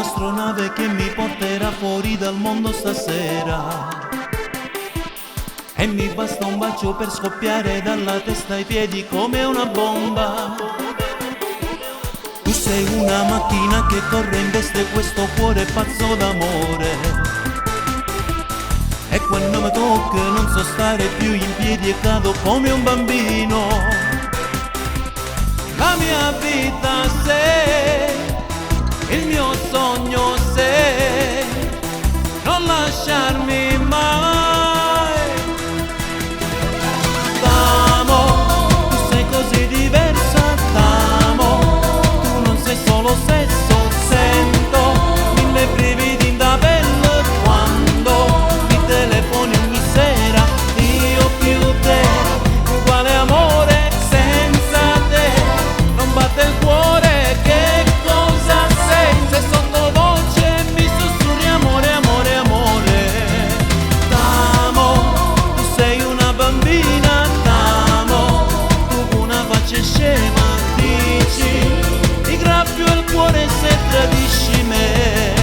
un'astronave che mi porterà fuori dal mondo stasera. E mi basta un bacio per scoppiare dalla testa ai piedi come una bomba. Tu sei una macchina che corre in veste questo cuore pazzo d'amore. E quando mi tocca non so stare più in piedi e cado come un bambino. La mia vita sei, il mio sogno sei, non lasciarmi mai. T'amo, tu sei così diversa, t'amo, tu non sei solo sesso, sento mille brividi in da pelle quando mi telefoni ogni sera. Io più te, quale amore senza te, non batte il cuore, che cosa sei? Se sottovoce mi sussurri amore, amore, amore. T'amo, tu sei una bambina, t'amo, tu una faccia scema, dici, ti graffio il cuore se tradisci me.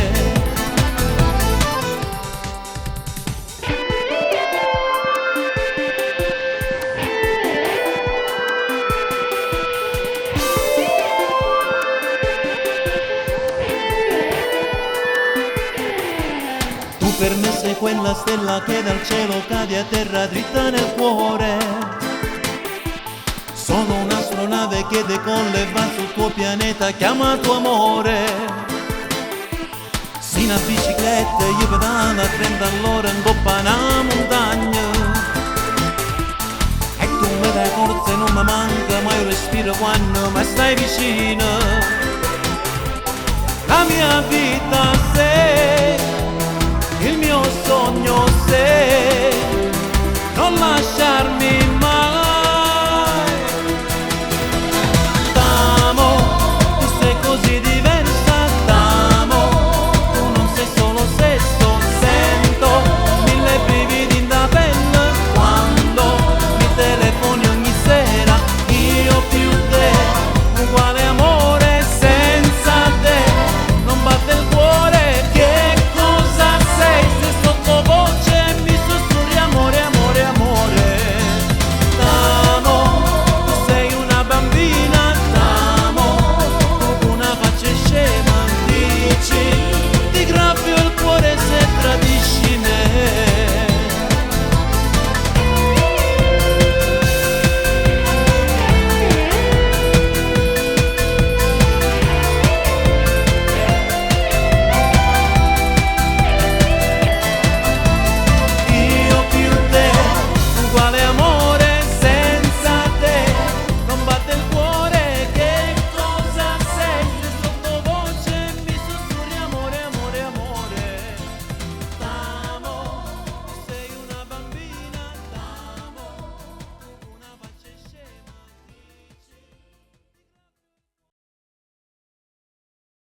Per me sei quella stella che dal cielo cade a terra dritta nel cuore. Sono un'astronave che decolla e va sul tuo pianeta chiamato amore. Sì, una bicicletta io pedalo a 30 all'ora in coppa a una montagna. E tu mi dai forza e non mi manca mai un respiro quando mi stai vicino. La mia vita